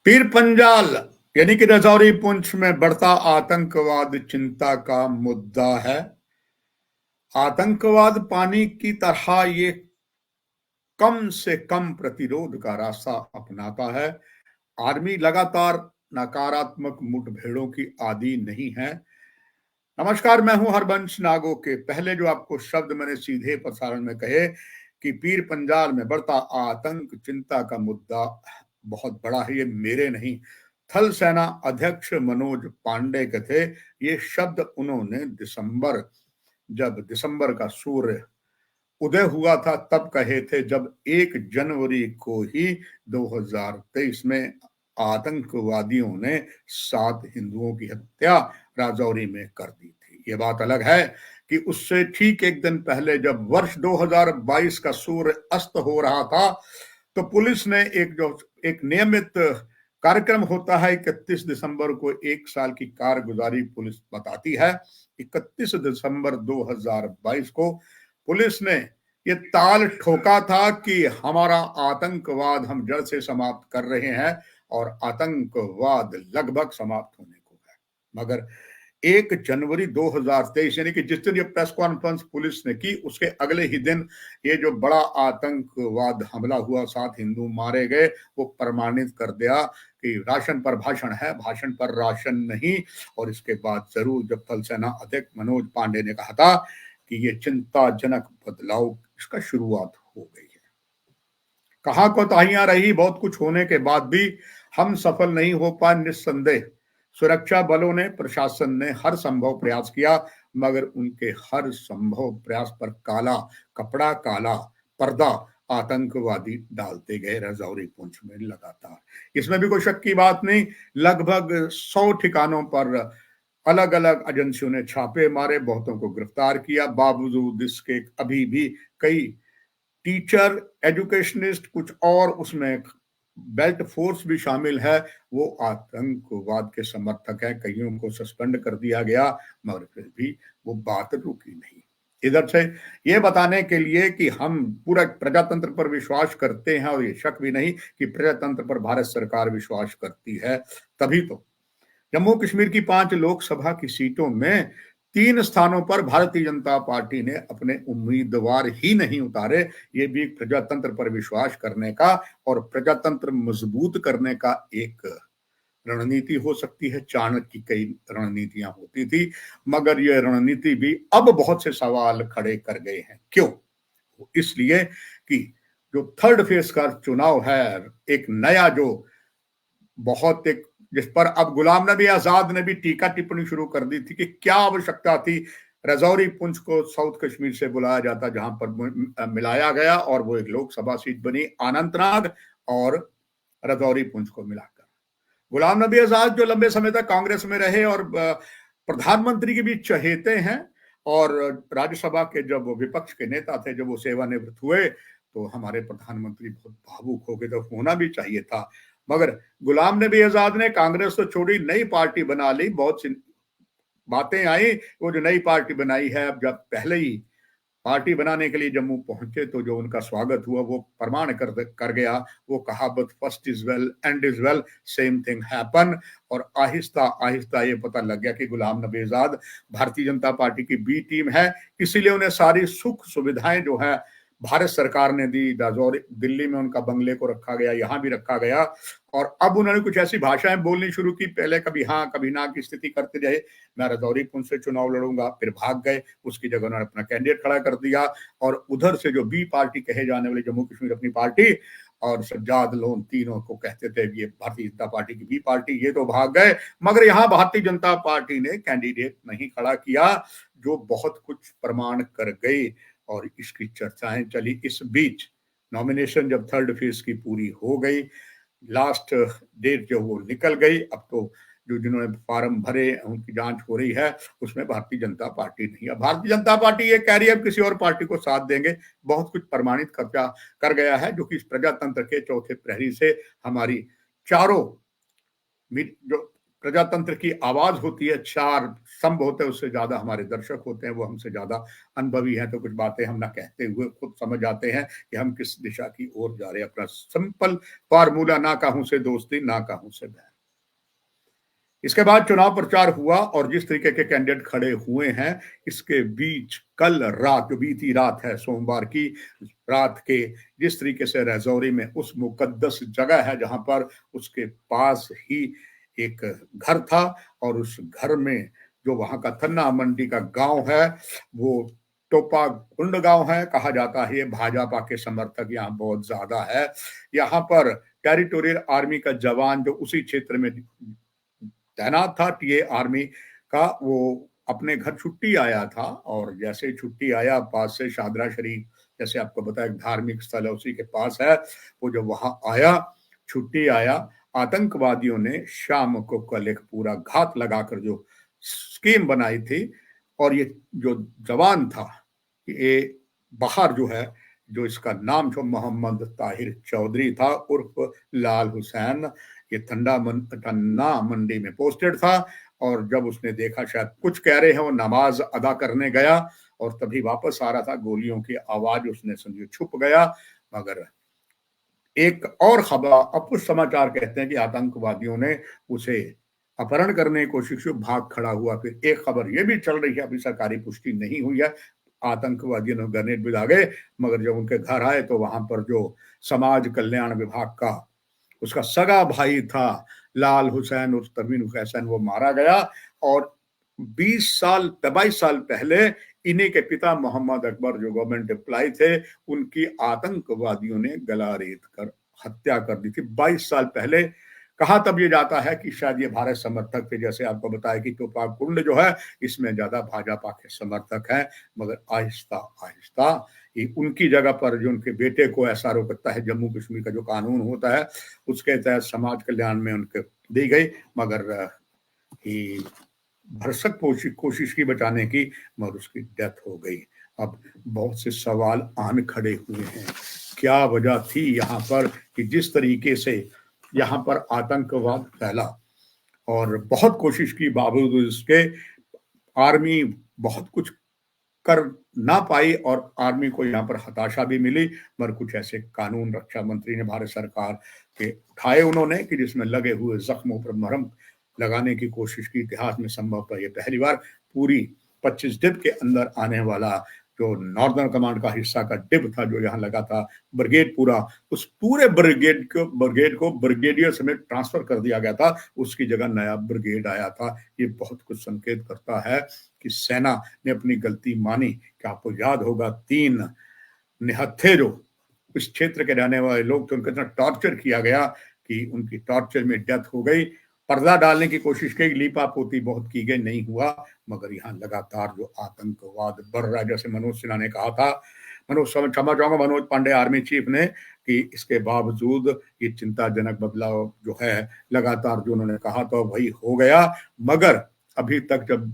पीर पंजाल यानी कि राजौरी पुंछ में बढ़ता आतंकवाद चिंता का मुद्दा है। आतंकवाद पानी की तरह ये कम से कम प्रतिरोध का रास्ता अपनाता है। आर्मी लगातार नकारात्मक मुठभेड़ों की आदी नहीं है। नमस्कार, मैं हूं हरबंश नागो के। पहले जो आपको शब्द मैंने सीधे प्रसारण में कहे कि पीर पंजाल में बढ़ता आतंक चिंता का मुद्दा बहुत बड़ा है, ये मेरे नहीं, थल सेना अध्यक्ष मनोज पांडे के थे। ये शब्द उन्होंने जब दिसंबर का सूर्य उदय हुआ था तब कहे थे, जब 1 जनवरी को ही 2023 में आतंकवादियों ने 7 हिंदुओं की हत्या राजौरी में कर दी थी। ये बात अलग है कि उससे ठीक एक दिन पहले जब वर्ष 2022 का सूर्य अस्त हो रहा था तो पुलिस ने एक नियमित कार्यक्रम होता है 31 दिसंबर को 1 साल की कारगुजारी पुलिस बताती है। 31 दिसंबर 2022 को पुलिस ने ये ताल ठोका था कि हमारा आतंकवाद हम जड़ से समाप्त कर रहे हैं और आतंकवाद लगभग समाप्त होने को है। मगर 1 जनवरी 2023 यानी कि जिस दिन ये प्रेस कॉन्फ्रेंस पुलिस ने की उसके अगले ही दिन ये जो बड़ा आतंकवाद हमला हुआ, 7 हिंदू मारे गए, वो प्रमाणित कर दिया कि राशन पर भाषण है, भाषण पर राशन नहीं। और इसके बाद जरूर जब थल सेना अध्यक्ष मनोज पांडे ने कहा था कि ये चिंताजनक बदलाव इसका शुरुआत हो गई है। कहां कोताहियां रही, बहुत कुछ होने के बाद भी हम सफल नहीं हो पाए। निस्संदेह सुरक्षा बलों ने, प्रशासन ने हर संभव प्रयास किया, मगर उनके हर संभव प्रयास पर काला कपड़ा, काला पर्दा आतंकवादी डालते गए राजौरी पुंछ में लगातार। इसमें भी कोई शक की बात नहीं। लगभग 100 ठिकानों पर अलग अलग एजेंसियों ने छापे मारे, बहुतों को गिरफ्तार किया। बावजूद इसके अभी भी कई टीचर, एजुकेशनिस्ट, कुछ और उसमें बेल्ट फोर्स भी शामिल है, वो आतंकवाद के समर्थक है। कईयों को सस्पेंड कर दिया गया, मगर फिर भी वो बात रुकी नहीं। इधर से ये बताने के लिए कि हम पूरा प्रजातंत्र पर विश्वास करते हैं और ये शक भी नहीं कि प्रजातंत्र पर भारत सरकार विश्वास करती है, तभी तो जम्मू कश्मीर की 5 लोकसभा की सीटों में 3 स्थानों पर भारतीय जनता पार्टी ने अपने उम्मीदवार ही नहीं उतारे। ये भी प्रजातंत्र पर विश्वास करने का और प्रजातंत्र मजबूत करने का एक रणनीति हो सकती है। चाणक्य की कई रणनीतियां होती थी, मगर यह रणनीति भी अब बहुत से सवाल खड़े कर गए हैं। क्यों? इसलिए कि जो थर्ड फेज का चुनाव है, एक नया जो बहुत एक जिस पर अब गुलाम नबी आजाद ने भी टीका टिप्पणी शुरू कर दी थी कि क्या आवश्यकता थी राजौरी पुंछ को साउथ कश्मीर से बुलाया जाता, जहां पर मिलाया गया और वो एक लोकसभा सीट बनी अनंतनाग और राजौरी पुंछ को मिलाकर। गुलाम नबी आजाद जो लंबे समय तक कांग्रेस में रहे और प्रधानमंत्री के भी चहेते हैं, और राज्यसभा के जब वो विपक्ष के नेता थे, जब वो सेवानिवृत्त हुए तो हमारे प्रधानमंत्री बहुत भावुक हो गए, तो होना भी चाहिए था। मगर गुलाम नबी आजाद ने कांग्रेस तो छोड़ी, नई पार्टी बना ली। बहुत सी बातें आई, वो जो नई पार्टी बनाई है, अब जब पहले ही पार्टी बनाने के लिए जम्मू पहुंचे तो जो उनका स्वागत हुआ वो प्रमाण कर गया। वो कहावत first is well and is well, same thing happen. और आहिस्ता आहिस्ता ये पता लग गया कि गुलाम नबी आजाद भारतीय जनता पार्टी की बी टीम है, इसीलिए उन्हें सारी सुख सुविधाएं जो है भारत सरकार ने दी। राजौरी दिल्ली में उनका बंगले को रखा गया, यहाँ भी रखा गया। और अब उन्होंने कुछ ऐसी भाषाएं बोलनी शुरू की, पहले कभी हाँ कभी ना की स्थिति करते रहे। मैं राजौरी पुंछ से चुनाव लड़ूंगा, फिर भाग गए, उसकी जगह उन्होंने अपना कैंडिडेट खड़ा कर दिया। और उधर से जो बी पार्टी कहे जाने वाली जम्मू कश्मीर अपनी पार्टी और सज्जाद लोन, तीनों को कहते थे ये भारतीय जनता पार्टी की बी पार्टी, ये तो भाग गए। मगर यहाँ भारतीय जनता पार्टी ने कैंडिडेट नहीं खड़ा किया, जो बहुत कुछ प्रमाण कर गई और इसकी चर्चाएं चली। इस बीच नॉमिनेशन जब थर्ड फेज की पूरी हो गई, लास्ट डेट जो वो निकल गई, अब तो जो जिन्होंने फार्म भरे उनकी जांच हो रही है, उसमें भारतीय जनता पार्टी नहीं है। भारतीय जनता पार्टी ये कह रही है अब किसी और पार्टी को साथ देंगे। बहुत कुछ प्रमाणित कर गया है, जो कि इस प्रजातंत्र के चौथे प्रहरी से हमारी चारों जो प्रजातंत्र की आवाज होती है, 4 स्तंभ होते हैं, उससे ज्यादा हमारे दर्शक होते हैं, वो हमसे ज्यादा अनुभवी हैं, तो कुछ बातें हम ना कहते हुए खुद समझ आते हैं कि हम किस दिशा की ओर जा रहे हैं। अपना सिंपल फार्मूला, ना कहूं से दोस्ती, ना कहूं से बैर। इसके बाद चुनाव प्रचार हुआ और जिस तरीके के कैंडिडेट खड़े हुए हैं, इसके बीच कल रात, जो बीती रात है सोमवार की रात के, जिस तरीके से राजौरी में उस मुकद्दस जगह है जहां पर उसके पास ही एक घर था, और उस घर में जो वहां का थन्ना मंडी का गांव है, वो टोपा कुंड गांव है, कहा जाता है ये भाजपा के समर्थक यहाँ बहुत ज्यादा है। यहाँ पर टेरिटोरियल आर्मी का जवान जो उसी क्षेत्र में तैनात था, टीए आर्मी का, वो अपने घर छुट्टी आया था, और जैसे ही छुट्टी आया, पास से शादरा शरीफ, जैसे आपको बताया धार्मिक स्थल है, उसी के पास है, वो जब वहां आया, छुट्टी आया, आतंकवादियों ने शाम को कल एक पूरा घात लगाकर जो स्कीम बनाई थी, और ये जो जवान था, ये बाहर जो है, जो इसका नाम जो मोहम्मद ताहिर चौधरी था उर्फ लाल हुसैन, ये ठंडा मंडी में पोस्टेड था, और जब उसने देखा शायद कुछ कह रहे हैं, वो नमाज अदा करने गया और तभी वापस आ रहा था, गोलियों की आवाज उसने सुनी, छुप गया। मगर एक और खबर, अब कुछ समाचार कहते हैं कि आतंकवादियों ने उसे अपहरण करने की कोशिश की, भाग खड़ा हुआ। फिर एक खबर यह भी चल रही है, अभी सरकारी पुष्टि नहीं हुई है, आतंकवादियों ने ग्रेनेड भी दागे, मगर जब उनके घर आए तो वहां पर जो समाज कल्याण विभाग का उसका सगा भाई था लाल हुसैन उर्फ तमीन हुसैन, वो मारा गया। और 22 साल पहले इन्हीं के पिता मोहम्मद अकबर जो गवर्नमेंट एम्प्लॉय थे, उनकी आतंकवादियों ने गला रेत कर हत्या कर दी थी 22 साल पहले। कहा तब ये जाता है कि शायद ये भारत समर्थक थे, जैसे आपको बताया कि टोपा कुंड जो है इसमें ज्यादा भाजपा के समर्थक हैं, मगर आहिस्ता आहिस्ता ये उनकी जगह पर जो उनके बेटे को एसआरओ करता है, जम्मू कश्मीर का जो कानून होता है उसके तहत समाज कल्याण में उनके दी गई, मगर ही भरसक कोशिश की बचाने की, मगर उसकी डेथ हो गई। अब बहुत से सवाल आन खड़े हुए हैं, क्या वजह थी यहाँ पर कि जिस तरीके से यहाँ पर आतंकवाद फैला, और बहुत कोशिश की बावजूद इसके आर्मी बहुत कुछ कर ना पाई, और आर्मी को यहाँ पर हताशा भी मिली। मगर कुछ ऐसे कानून रक्षा मंत्री ने भारत सरकार के उठाए उन्होंने कि जिसमें लगे हुए जख्मों पर मरहम लगाने की कोशिश की। इतिहास में संभवतः ये पहली बार पूरी 25 डिब के अंदर आने वाला जो नॉर्दर्न कमांड का हिस्सा का डिब था, जो यहाँ लगा था, ब्रिगेड पूरा, उस पूरे ब्रिगेड को ब्रिगेडियर समेत ट्रांसफर कर दिया गया था, उसकी जगह नया ब्रिगेड आया था। ये बहुत कुछ संकेत करता है कि सेना ने अपनी गलती मानी। कि आपको याद होगा 3 निहत्थे जो इस क्षेत्र के रहने वाले लोग थे, उनका इतना टॉर्चर किया गया कि उनकी टॉर्चर में डेथ हो गई। पर्दा डालने की कोशिश की, लीपा पोती बहुत की गई, नहीं हुआ। मगर यहाँ लगातार जो आतंकवाद बढ़ रहा है, जैसे मनोज सिन्हा ने कहा था, क्षमा चाहूंगा, मनोज पांडे आर्मी चीफ ने, कि इसके बावजूद ये चिंताजनक बदलाव जो है लगातार जो उन्होंने कहा तो वही हो गया। मगर अभी तक जब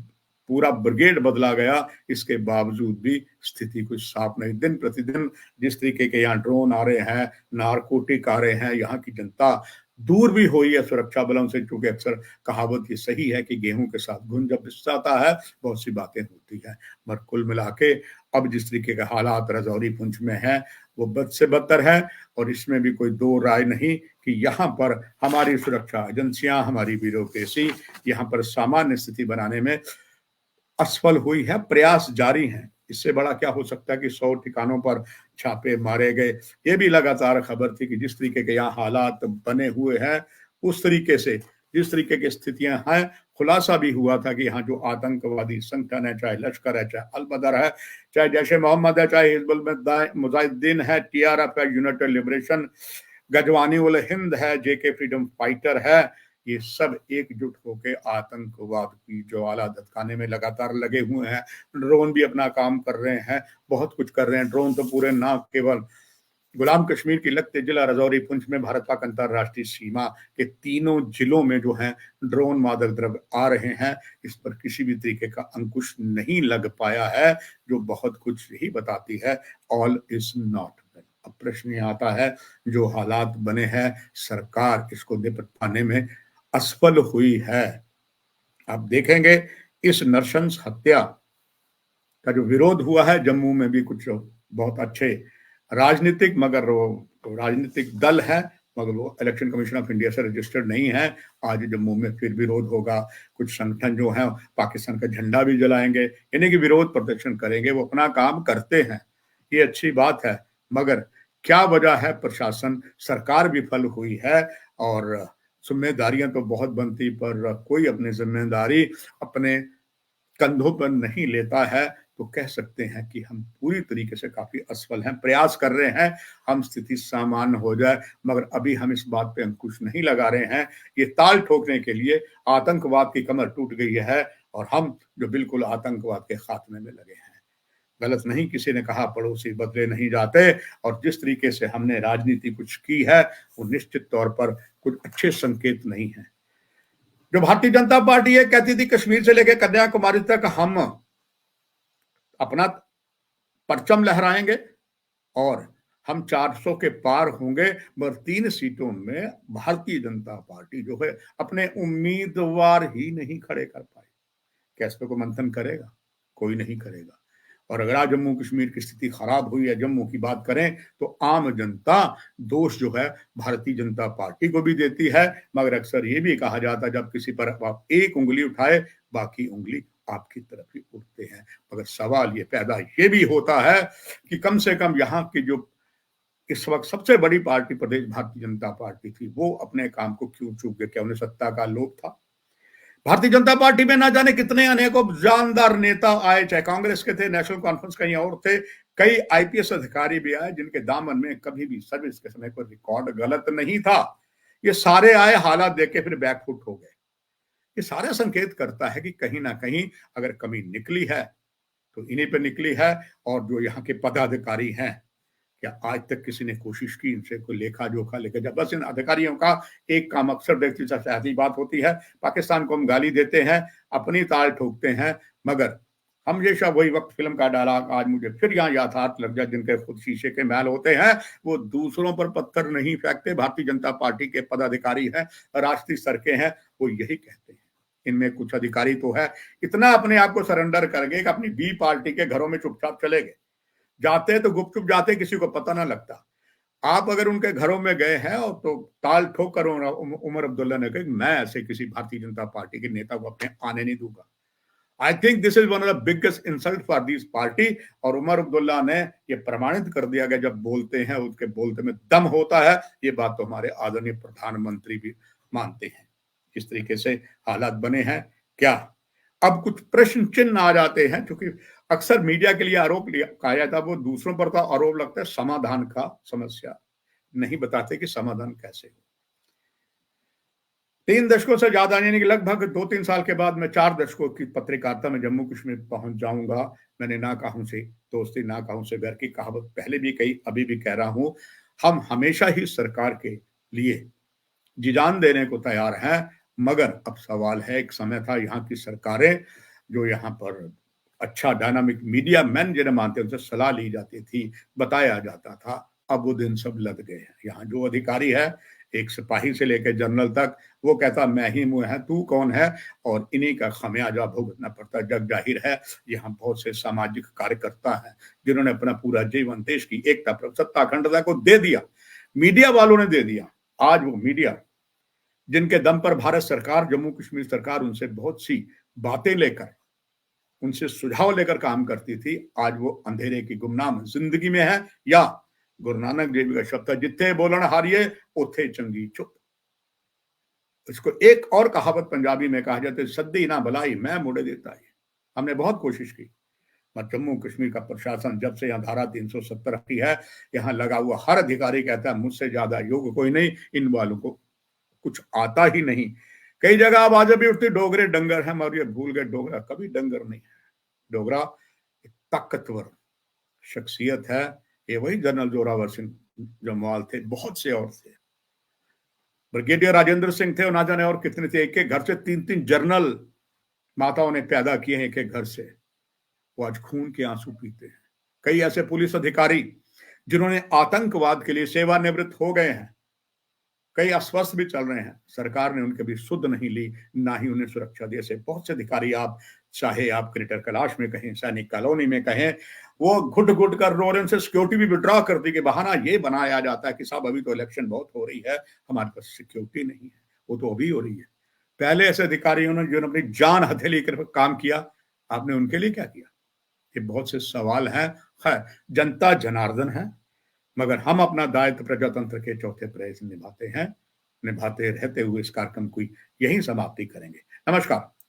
पूरा ब्रिगेड बदला गया, इसके बावजूद भी स्थिति कुछ साफ नहीं। दिन प्रतिदिन जिस तरीके के यहाँ ड्रोन आ रहे हैं, नारकोटिक आ रहे हैं, यहाँ की जनता दूर भी हुई है सुरक्षा बलों से, क्योंकि अक्सर कहावत ये सही है कि गेहूं के साथ घुन जब पिसाता है, बहुत सी बातें होती है। मगर कुल मिला के अब जिस तरीके के हालात राजौरी पुंछ में है, वो बद से बदतर है, और इसमें भी कोई दो राय नहीं कि यहाँ पर हमारी सुरक्षा एजेंसियां, हमारी ब्यूरोक्रेसी यहाँ पर सामान्य स्थिति बनाने में असफल हुई है। प्रयास जारी हैं, इससे बड़ा क्या हो सकता है कि 100 ठिकानों पर छापे मारे गए। ये भी लगातार खबर थी कि जिस तरीके के यहाँ हालात बने हुए हैं, उस तरीके से जिस तरीके की स्थितियां हैं, खुलासा भी हुआ था कि यहाँ जो आतंकवादी संगठन है, चाहे लश्कर है, चाहे अल बदर है, चाहे जैश ए मोहम्मद है, चाहे हिजबुल मुजाहिदीन है, टीआरएफ है, यूनाइटेड लिबरेशन गजवानी उल हिंद है, जेके फ्रीडम फाइटर है, ये सब एकजुट होकर आतंकवाद की ज्वाला धधकाने में लगातार लगे हुए हैं। ड्रोन भी अपना काम कर रहे हैं, बहुत कुछ कर रहे हैं। ड्रोन तो पूरे ना केवल गुलाम कश्मीर की लगते जिला राजौरी पुंछ में भारत पाक अंतरराष्ट्रीय सीमा के तीनों जिलों में जो है ड्रोन मादक द्रव्य आ रहे हैं, इस पर किसी भी तरीके का अंकुश नहीं लग पाया है, जो बहुत कुछ ही बताती है। All is not well. अब प्रश्न ये आता है, जो हालात बने हैं, सरकार इसको निपटाने में असफल हुई है, आप देखेंगे इस नरशंस हत्या का जो विरोध हुआ है जम्मू में भी, कुछ बहुत अच्छे राजनीतिक, मगर वो राजनीतिक दल है, मगर वो इलेक्शन कमीशन ऑफ इंडिया से रजिस्टर्ड नहीं है। आज जम्मू में फिर विरोध होगा। कुछ संगठन जो है पाकिस्तान का झंडा भी जलाएंगे, यानी कि विरोध प्रदर्शन करेंगे। वो अपना काम करते हैं, ये अच्छी बात है, मगर क्या वजह है? प्रशासन, सरकार विफल हुई है और जिम्मेदारियां तो बहुत बनती, पर कोई अपनी जिम्मेदारी अपने कंधों पर नहीं लेता है। तो कह सकते हैं कि हम पूरी तरीके से काफी असफल हैं। प्रयास कर रहे हैं हम स्थिति सामान्य हो जाए, मगर अभी हम इस बात पे अंकुश नहीं लगा रहे हैं। ये ताल ठोकने के लिए आतंकवाद की कमर टूट गई है और हम जो बिल्कुल आतंकवाद के खात्मे में लगे हैं। गलत नहीं किसी ने कहा, पड़ोसी बदले नहीं जाते, और जिस तरीके से हमने राजनीति कुछ की है वो निश्चित तौर पर कुछ अच्छे संकेत नहीं है। जो भारतीय जनता पार्टी है कहती थी कश्मीर से लेकर कन्याकुमारी तक हम अपना परचम लहराएंगे और हम 400 के पार होंगे, मगर 3 सीटों में भारतीय जनता पार्टी जो है अपने उम्मीदवार ही नहीं खड़े कर पाई। क्या इस पे कोई मंथन करेगा? कोई नहीं करेगा। और अगर आज जम्मू कश्मीर की स्थिति खराब हुई है, जम्मू की बात करें, तो आम जनता दोष जो है भारतीय जनता पार्टी को भी देती है, मगर अक्सर ये भी कहा जाता है जब किसी पर आप एक उंगली उठाए, बाकी उंगली आपकी तरफ ही उठते हैं। मगर सवाल ये पैदा ये भी होता है कि कम से कम यहाँ की जो इस वक्त सबसे बड़ी पार्टी प्रदेश भारतीय जनता पार्टी थी, वो अपने काम को क्यों चूक गए? क्या उन्हें सत्ता का लोभ था? भारतीय जनता पार्टी में ना जाने कितने अनेकों जानदार नेता आए, चाहे कांग्रेस के थे, नेशनल कॉन्फ्रेंस कहीं और थे। कई आईपीएस अधिकारी भी आए जिनके दामन में कभी भी सर्विस के समय कोई रिकॉर्ड गलत नहीं था। ये सारे आए, हालात देख के फिर बैकफुट हो गए। ये सारे संकेत करता है कि कहीं ना कहीं अगर कमी निकली है तो इन्हीं पे निकली है। और जो यहाँ के पदाधिकारी हैं, क्या आज तक किसी ने कोशिश की इनसे कोई लेखा जोखा लेकर? जब बस इन अधिकारियों का एक काम अक्सर देखती ऐसी बात होती है, पाकिस्तान को हम गाली देते हैं, अपनी ताल ठोकते हैं, मगर हम ये सब वही वक्त फिल्म का डायलॉग आज मुझे फिर यहाँ याथार्थ लग जाए, जिनके खुद शीशे के महल होते हैं वो दूसरों पर पत्थर नहीं फेंकते। भारतीय जनता पार्टी के पदाधिकारी हैं, राष्ट्रीय स्तर के हैं, वो यही कहते हैं। इनमें कुछ अधिकारी तो है इतना अपने आप को सरेंडर कर गए कि अपनी बी पार्टी के घरों में चुपचाप चले गए, जाते तो गुपचुप जाते, किसी को पता ना लगता। आप अगर उनके घरों में गए हैं और तो ताल ठोक कर उमर अब्दुल्ला ने कहा मैं ऐसे किसी भारतीय जनता पार्टी के नेता को अपने आने नहीं दूंगा। I think this is one of the biggest insult for this party. और उमर अब्दुल्ला ने ये प्रमाणित कर दिया कि जब बोलते हैं उसके बोलते में दम होता है। ये बात तो हमारे आदरणीय प्रधानमंत्री भी मानते हैं। इस तरीके से हालात बने हैं। क्या अब कुछ प्रश्न चिन्ह आ जाते हैं, क्योंकि अक्सर मीडिया के लिए आरोप कहा जाता है, वो दूसरों पर तो आरोप लगता है समाधान का, समस्या नहीं बताते कि समाधान कैसे हो। 3 दशकों से ज्यादा, यानी कि लगभग 2-3 साल के बाद मैं 4 दशकों की पत्रकारिता में जम्मू कश्मीर पहुंच जाऊंगा। मैंने ना कहूं से दोस्ती, ना कहूं से बैर की कहावत पहले भी कही, अभी भी कह रहा हूं। हम हमेशा ही सरकार के लिए जी जान देने को तैयार हैं, मगर अब सवाल है, एक समय था यहाँ की सरकारें जो यहाँ पर अच्छा डायनामिक मीडिया मैन जिन्हें मानते उनसे सलाह ली जाती थी, बताया जाता था। अब वो दिन सब लद गए हैं। यहाँ जो अधिकारी है, एक सिपाही से लेकर जनरल तक, वो कहता मैं ही मुँह है, तू कौन है? और इन्हीं का खमियाजा भुगतना पड़ता। जग जाहिर है यहाँ बहुत से सामाजिक कार्यकर्ता हैं जिन्होंने अपना पूरा जीवन देश की एकता पर, सत्ता अखंडता को दे दिया, मीडिया वालों ने दे दिया। आज वो मीडिया जिनके दम पर भारत सरकार, जम्मू कश्मीर सरकार उनसे बहुत सी बातें लेकर, उनसे सुझाव लेकर काम करती थी, आज वो अंधेरे की गुमनाम जिंदगी में है। या गुरु नानक देव का शब्द है, जिथे बोलन हारिए उथे चंगी चुप। इसको एक और कहावत पंजाबी में कहा जाता है, सद्दी ना भलाई मैं मुड़े देता है। हमने बहुत कोशिश की, मगर जम्मू कश्मीर का प्रशासन जब से यहाँ धारा 370 हटी है, यहाँ लगा हुआ हर अधिकारी कहता है मुझसे ज्यादा योग्य कोई नहीं, इन वालों को कुछ आता ही नहीं। कई जगह आवाज भी उठती डोगरे डंगर है, मगर ये भूल गए डोगरा कभी डंगर नहीं है। डोगरा एक ताकतवर शख्सियत है। ये वही जनरल जोरावर सिंह जमवाल थे, बहुत से और थे, ब्रिगेडियर राजेंद्र सिंह थे, और ना जाने और कितने थे। एक एक घर से 3-3 जनरल माताओं ने पैदा किए हैं, एक एक घर से। वो आज खून के आंसू पीते हैं। कई ऐसे पुलिस अधिकारी जिन्होंने आतंकवाद के लिए सेवानिवृत्त हो गए हैं, कई अस्वस्थ भी चल रहे हैं, सरकार ने उनके भी सुध नहीं ली, ना ही उन्हें सुरक्षा दी। ऐसे बहुत से अधिकारी आप चाहे आप ग्रेटर कैलाश में कहें, सैनिक कॉलोनी में कहें, वो घुट-घुट कर रो रहे हैं, उनसे सिक्योरिटी भी विथड्रॉ कर दी, कि बहाना ये बनाया जाता है कि साहब अभी तो इलेक्शन बहुत हो रही है, हमारे पास सिक्योरिटी नहीं है, वो तो अभी हो रही है। पहले ऐसे अधिकारियों ने जिन्होंने अपनी जान हथेली कर काम किया, आपने उनके लिए क्या किया? ये बहुत से सवाल हैं। खैर, जनता जनार्दन है, मगर हम अपना दायित्व प्रजातंत्र के चौथे प्रहरी से निभाते हैं, निभाते रहते हुए इस कार्यक्रम की यहीं समाप्ति करेंगे। नमस्कार।